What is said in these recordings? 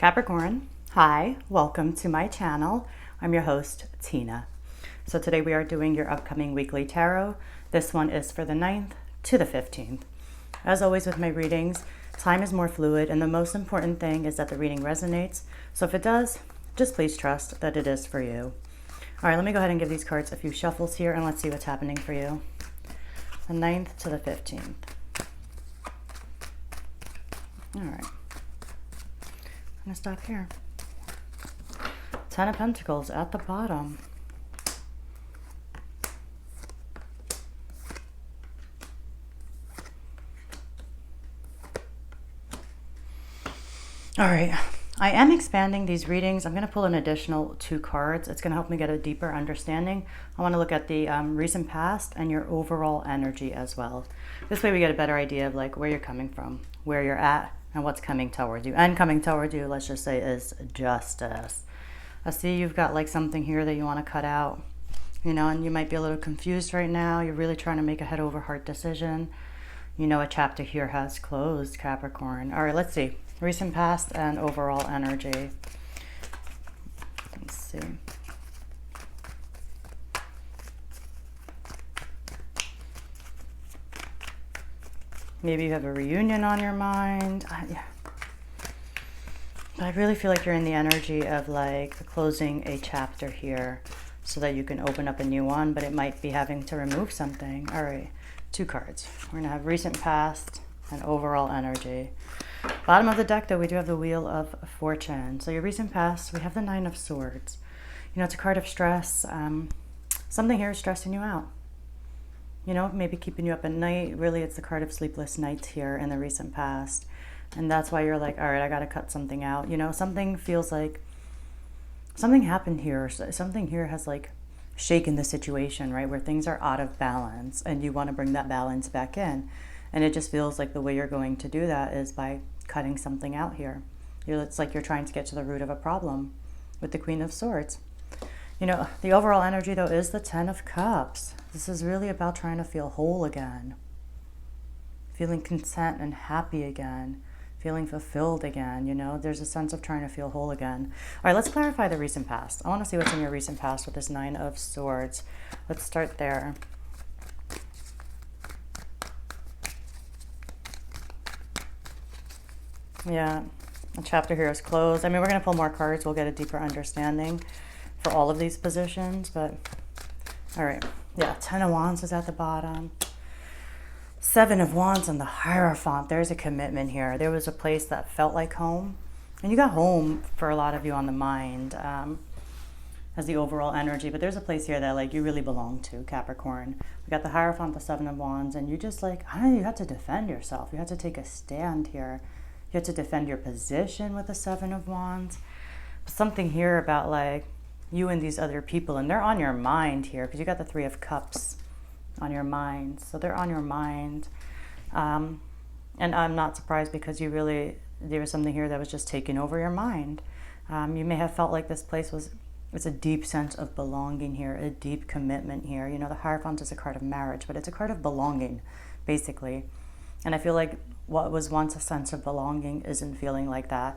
Capricorn, hi, welcome to my channel. I'm your host, Tina. So today we are doing your upcoming weekly tarot. This one is for the 9th to the 15th. As always with my readings, time is more fluid, and the most important thing is that the reading resonates. So if it does, just please trust that it is for you. All right, let me go ahead and give these cards a few shuffles here, and let's see what's happening for you. The 9th to the 15th. All right. I'm gonna stop here. 10 of Pentacles at the bottom. All right, I am expanding these readings. I'm going to pull an additional 2 cards. It's going to help me get a deeper understanding. I want to look at the recent past and your overall energy as well. This way we get a better idea of like where you're coming from, where you're at, and what's coming towards you. And coming towards you, let's just say, is justice. I see you've got like something here that you want to cut out, you know, and you might be a little confused right now. You're really trying to make a head over heart decision. You know, a chapter here has closed, Capricorn. All right, let's see. Recent past and overall energy. Let's see. Maybe you have a reunion on your mind. Yeah. But I really feel like you're in the energy of like closing a chapter here so that you can open up a new one, but it might be having to remove something. All right, 2 cards. We're going to have recent past and overall energy. Bottom of the deck, though, we do have the Wheel of Fortune. So your recent past, we have the 9 of Swords. You know, it's a card of stress. Something here is stressing you out. You know, maybe keeping you up at night. Really, it's the card of sleepless nights here in the recent past. And that's why you're like, all right, I got to cut something out. You know, something feels like something happened here. Something here has like shaken the situation, right? Where things are out of balance and you want to bring that balance back in. And it just feels like the way you're going to do that is by cutting something out here. It's like you're trying to get to the root of a problem with the Queen of Swords. You know, the overall energy, though, is the 10 of Cups. This is really about trying to feel whole again. Feeling content and happy again. Feeling fulfilled again, you know. There's a sense of trying to feel whole again. All right, let's clarify the recent past. I want to see what's in your recent past with this 9 of Swords. Let's start there. Yeah, the chapter here is closed. I mean, we're going to pull more cards. We'll get a deeper understanding for all of these positions. But, all right. Yeah, 10 of Wands is at the bottom. 7 of Wands and the Hierophant. There's a commitment here. There was a place that felt like home. And you got home for a lot of you on the mind as the overall energy. But there's a place here that like you really belong to, Capricorn. We got the Hierophant, the 7 of Wands. And you just like, I don't know, you had to defend yourself. You had to take a stand here. You have to defend your position with the 7 of Wands. But something here about like you and these other people, and they're on your mind here because you got the 3 of Cups on your mind. So they're on your mind. And I'm not surprised because you really, there was something here that was just taking over your mind. You may have felt like this place was, it's a deep sense of belonging here, a deep commitment here. You know, the Hierophant is a card of marriage, but it's a card of belonging, basically. And I feel like what was once a sense of belonging isn't feeling like that,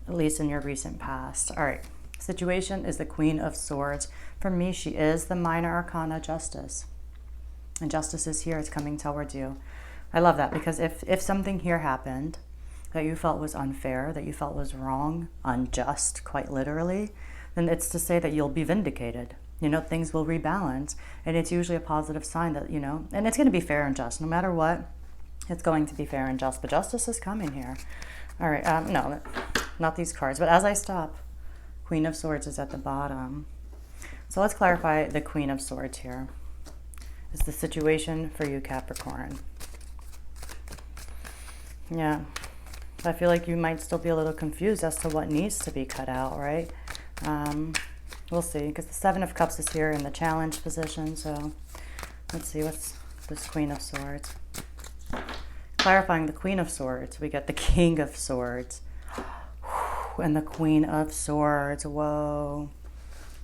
at least in your recent past. All right, situation is the Queen of Swords. For me, she is the minor arcana Justice. And Justice is here, it's coming towards you. I love that because if something here happened that you felt was unfair, that you felt was wrong, unjust, quite literally, then it's to say that you'll be vindicated. You know, things will rebalance. And it's usually a positive sign that, you know, and it's going to be fair and just no matter what. It's going to be fair and just, but justice is coming here. All right, no, not these cards. But as I stop, Queen of Swords is at the bottom. So let's clarify the Queen of Swords here. Is the situation for you, Capricorn? Yeah, I feel like you might still be a little confused as to what needs to be cut out, right? We'll see, because the 7 of Cups is here in the challenge position. So let's see what's this Queen of Swords. Clarifying the Queen of Swords, we get the King of Swords and the Queen of Swords. Whoa.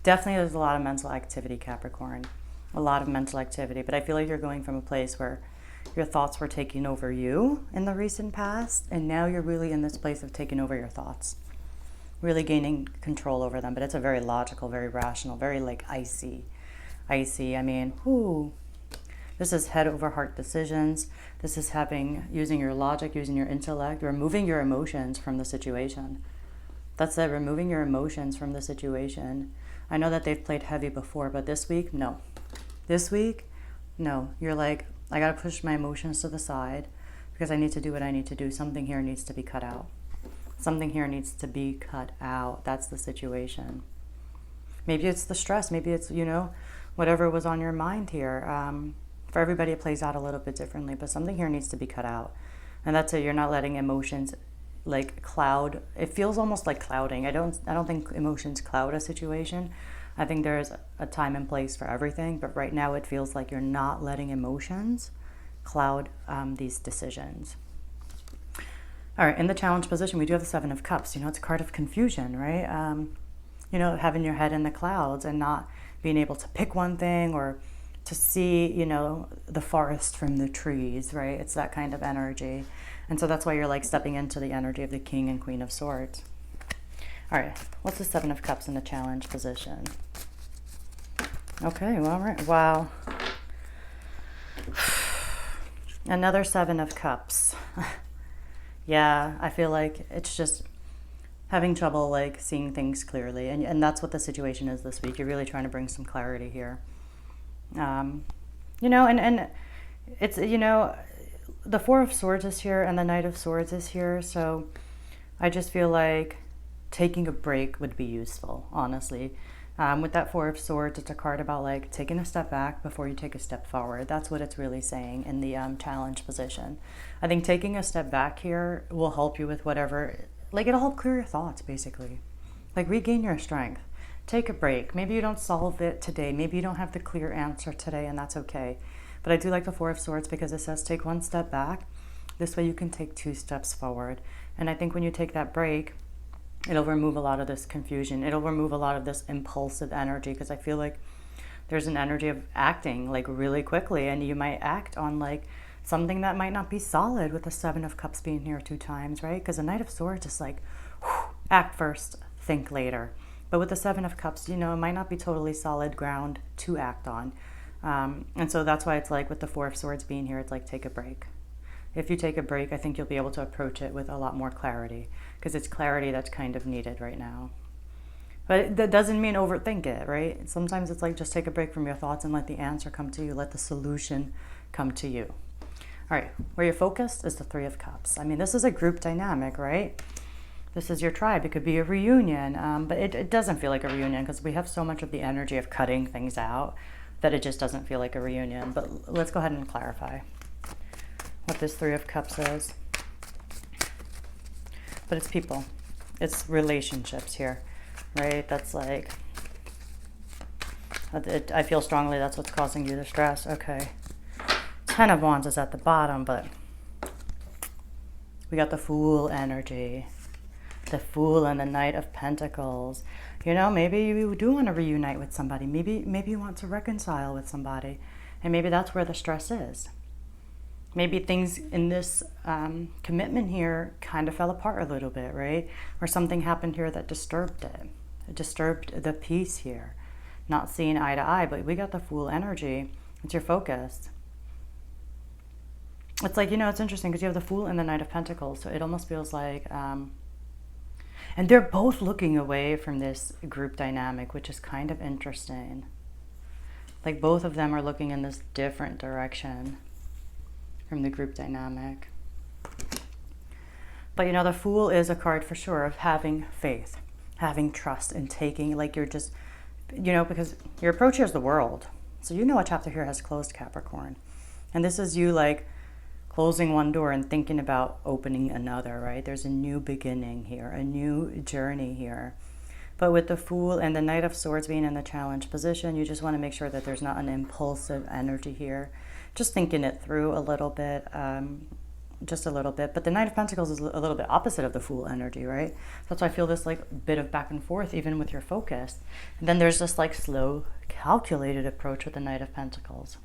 Definitely there's a lot of mental activity, Capricorn. A lot of mental activity. But I feel like you're going from a place where your thoughts were taking over you in the recent past. And now you're really in this place of taking over your thoughts. really gaining control over them. But it's a very logical, very rational, very like icy. I mean, whoo. This is head over heart decisions. This is using your logic, using your intellect, removing your emotions from the situation. That's it, removing your emotions from the situation. I know that they've played heavy before, but this week, no. This week, no. You're like, I gotta push my emotions to the side because I need to do what I need to do. Something here needs to be cut out. Something here needs to be cut out. That's the situation. Maybe it's the stress. Maybe it's, whatever was on your mind here. For everybody, it plays out a little bit differently, but something here needs to be cut out. And that's it. You're not letting emotions like cloud. It feels almost like clouding. I don't think emotions cloud a situation. I think there's a time and place for everything, but right now it feels like you're not letting emotions cloud these decisions. All right, in the challenge position, we do have the Seven of Cups. It's a card of confusion, right? Having your head in the clouds and not being able to pick one thing or to see, the forest from the trees, right? It's that kind of energy. And so that's why you're like stepping into the energy of the King and Queen of Swords. All right, what's the Seven of Cups in the challenge position? Okay, well, all right, wow. Another Seven of Cups. Yeah, I feel like it's just having trouble like seeing things clearly. And that's what the situation is this week. You're really trying to bring some clarity here. And it's, the Four of Swords is here and the Knight of Swords is here. So I just feel like taking a break would be useful, honestly. With that Four of Swords, it's a card about like taking a step back before you take a step forward. That's what it's really saying in the challenge position. I think taking a step back here will help you with whatever, like it'll help clear your thoughts basically. Like regain your strength. Take a break. Maybe you don't solve it today. Maybe you don't have the clear answer today, and that's okay. But I do like the Four of Swords because it says take one step back. This way you can take two steps forward. And I think when you take that break, it'll remove a lot of this confusion. It'll remove a lot of this impulsive energy because I feel like there's an energy of acting like really quickly, and you might act on like something that might not be solid with the Seven of Cups being here 2 times, right? Because the Knight of Swords is like, act first, think later. But with the Seven of Cups, it might not be totally solid ground to act on. And so that's why it's like with the Four of Swords being here, it's like take a break. If you take a break, I think you'll be able to approach it with a lot more clarity because it's clarity that's kind of needed right now. But that doesn't mean overthink it, right? Sometimes it's like just take a break from your thoughts and let the answer come to you. Let the solution come to you. All right, where you're focused is the Three of Cups. I mean, this is a group dynamic, right? This is your tribe. It could be a reunion, but it doesn't feel like a reunion because we have so much of the energy of cutting things out that it just doesn't feel like a reunion. But let's go ahead and clarify what this Three of Cups is. But it's people. It's relationships here, right? That's like, I feel strongly that's what's causing you the stress. Okay. 10 of Wands is at the bottom, but we got the Fool energy. The Fool and the Knight of Pentacles. Maybe you do want to reunite with somebody. Maybe you want to reconcile with somebody. And maybe that's where the stress is. Maybe things in this commitment here kind of fell apart a little bit, right? Or something happened here that disturbed it. It disturbed the peace here. Not seeing eye to eye, but we got the Fool energy. It's your focus. It's like, it's interesting because you have the Fool and the Knight of Pentacles. So it almost feels like... and they're both looking away from this group dynamic, which is kind of interesting. Like both of them are looking in this different direction from the group dynamic. But the Fool is a card for sure of having faith, having trust, and taking, like you're just, because your approach here is the world. So a chapter here has closed, Capricorn. And this is you like closing one door and thinking about opening another, right? There's a new beginning here, a new journey here. But with the Fool and the Knight of Swords being in the challenge position, you just want to make sure that there's not an impulsive energy here. Just thinking it through a little bit, just a little bit. But the Knight of Pentacles is a little bit opposite of the Fool energy, right? That's why I feel this like bit of back and forth even with your focus. And then there's this like slow, calculated approach with the Knight of Pentacles.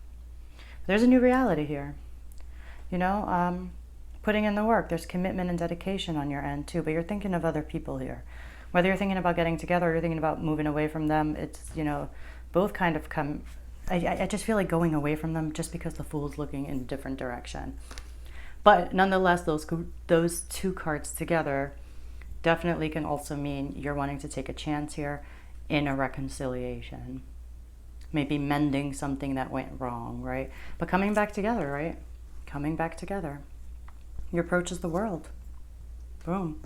There's a new reality here. Putting in the work. There's commitment and dedication on your end too, but you're thinking of other people here. Whether you're thinking about getting together or you're thinking about moving away from them, it's, you know, both kind of come, I just feel like going away from them just because the Fool's looking in a different direction. But nonetheless, those two cards together definitely can also mean you're wanting to take a chance here in a reconciliation. Maybe mending something that went wrong, right? But coming back together, right? Coming back together. Your approach is the world. Boom.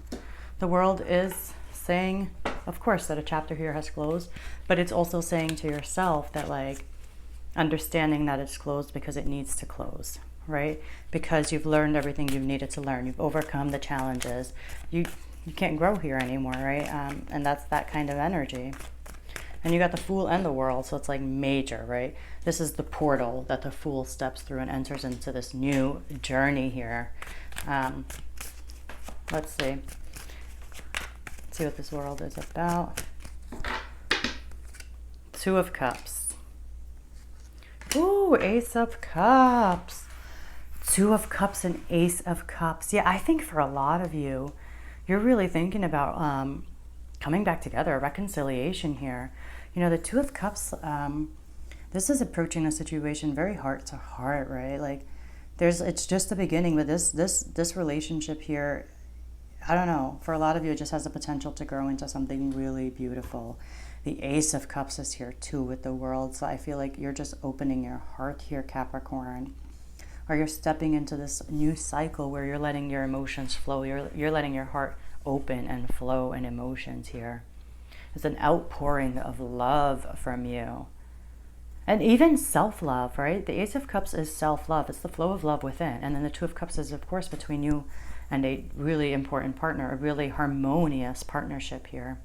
The world is saying, of course, that a chapter here has closed, but it's also saying to yourself that, like, understanding that it's closed because it needs to close, right? Because you've learned everything you've needed to learn. You've overcome the challenges. You can't grow here anymore, right? And that's that kind of energy. And you got the Fool and the World, so it's like major, right? This is the portal that the Fool steps through and enters into this new journey here. Let's see. Let's see what this world is about. Two of Cups. Ooh, Ace of Cups. Two of Cups and Ace of Cups. Yeah, I think for a lot of you, you're really thinking about coming back together, a reconciliation here. You know, the Two of Cups, this is approaching a situation very heart to heart, right? Like, it's just the beginning, but this relationship here, I don't know, for a lot of you, it just has the potential to grow into something really beautiful. The Ace of Cups is here too with the World, so I feel like you're just opening your heart here, Capricorn. Or you're stepping into this new cycle where you're letting your emotions flow. You're letting your heart open and flow in emotions here. It's an outpouring of love from you. And even self-love, right? The Ace of Cups is self-love. It's the flow of love within. And then the Two of Cups is, of course, between you and a really important partner, a really harmonious partnership here.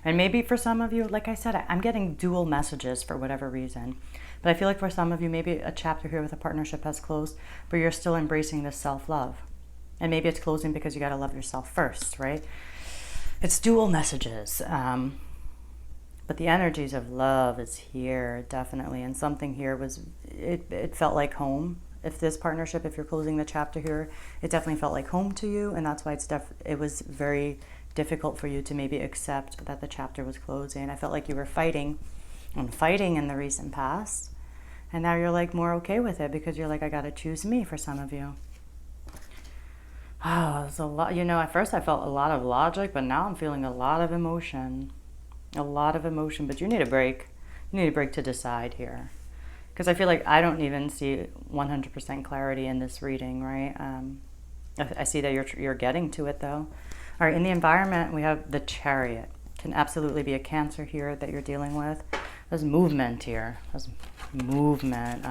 And maybe for some of you, like I said, I'm getting dual messages for whatever reason. But I feel like for some of you, maybe a chapter here with a partnership has closed, but you're still embracing this self-love. And maybe it's closing because you got to love yourself first, right? It's dual messages. But the energies of love is here, definitely. And something here was, it felt like home. If this partnership, if you're closing the chapter here, it definitely felt like home to you. And that's why it was very difficult for you to maybe accept that the chapter was closing. I felt like you were fighting in the recent past. And now you're like more okay with it because you're like, I got to choose me for some of you. Oh, it's a lot. You know, at first I felt a lot of logic, but now I'm feeling a lot of emotion. A lot of emotion, but you need a break. You need a break to decide here. Because I feel like I don't even see 100% clarity in this reading, right? I see that you're getting to it though. All right, in the environment, we have the Chariot. Can absolutely be a Cancer here that you're dealing with. There's movement here. There's movement.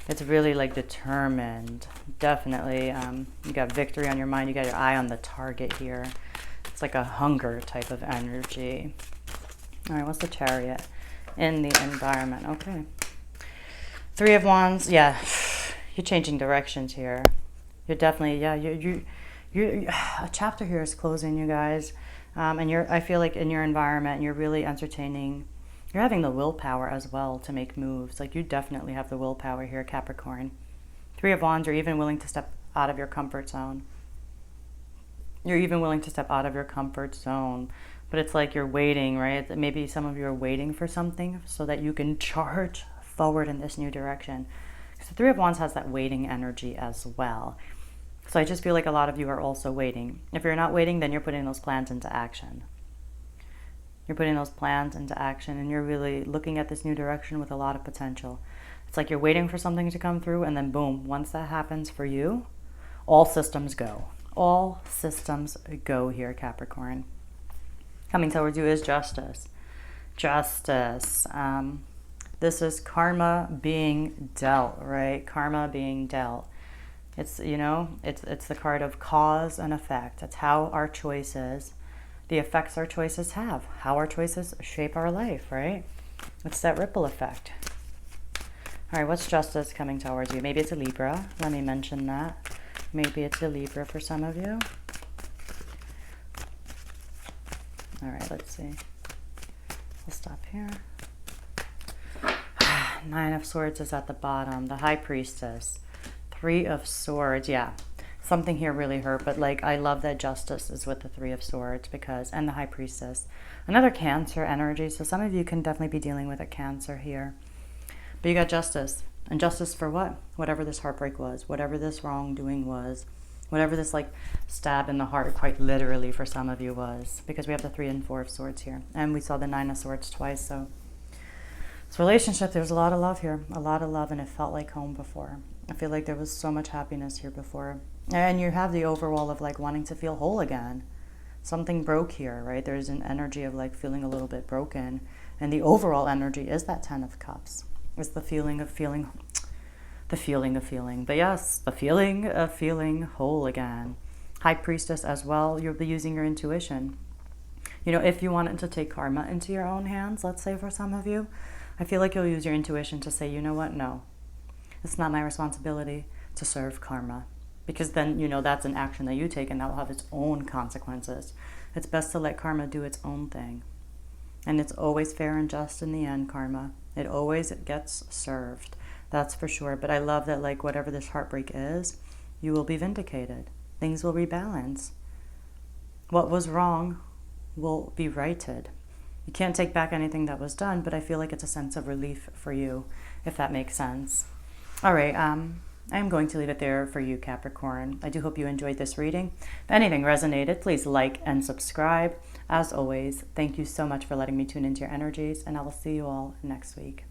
It's really like determined. Definitely. You got victory on your mind. You got your eye on the target here. It's like a hunger type of energy. All right, what's the Chariot in the environment? Okay. Three of Wands. Yeah, you're changing directions here. You're definitely, yeah, you're a chapter here is closing, you guys. And I feel like in your environment, you're really entertaining. You're having the willpower as well to make moves. Like, you definitely have the willpower here, Capricorn. Three of Wands, you're even willing to step out of your comfort zone. You're even willing to step out of your comfort zone. But it's like you're waiting, right? Maybe some of you are waiting for something so that you can charge forward in this new direction. Because the Three of Wands has that waiting energy as well. So I just feel like a lot of you are also waiting. If you're not waiting, then you're putting those plans into action. You're putting those plans into action, and you're really looking at this new direction with a lot of potential. It's like you're waiting for something to come through, and then boom, once that happens for you, all systems go. All systems go here, Capricorn. Coming towards you is Justice. Justice. This is karma being dealt, right? Karma being dealt. It's, you know, it's the card of cause and effect. It's how our choices, the effects our choices have, how our choices shape our life, right? It's that ripple effect. All right, what's Justice coming towards you? Maybe it's a Libra. Let me mention that. Maybe it's a Libra for some of you. All right, let's see. We'll stop here. Nine of Swords is at the bottom. The High Priestess. Three of Swords, yeah. Something here really hurt, but like I love that justice is with the Three of Swords because, and the High Priestess. Another Cancer energy, so some of you can definitely be dealing with a Cancer here. But you got justice. And justice for what? Whatever this heartbreak was, whatever this wrongdoing was, whatever this like stab in the heart quite literally for some of you was, because we have the 3 and 4 of Swords here. And we saw the 9 of Swords twice, so this relationship, there's a lot of love here, a lot of love, and it felt like home before. I feel like there was so much happiness here before. And you have the overall of like wanting to feel whole again. Something broke here, right? There's an energy of like feeling a little bit broken. And the overall energy is that 10 of Cups. It's the feeling of feeling, but yes, the feeling of feeling whole again. High Priestess as well, you'll be using your intuition. You know, if you wanted to take karma into your own hands, let's say for some of you, I feel like you'll use your intuition to say, you know what, no, it's not my responsibility to serve karma. Because then, you know, that's an action that you take and that will have its own consequences. It's best to let karma do its own thing. And it's always fair and just in the end, karma. It always gets served. That's for sure. But I love that, like, whatever this heartbreak is, you will be vindicated. Things will rebalance. What was wrong will be righted. You can't take back anything that was done, but I feel like it's a sense of relief for you, if that makes sense. All right, I'm going to leave it there for you, Capricorn. I do hope you enjoyed this reading. If anything resonated, please like and subscribe. As always, thank you so much for letting me tune into your energies, and I will see you all next week.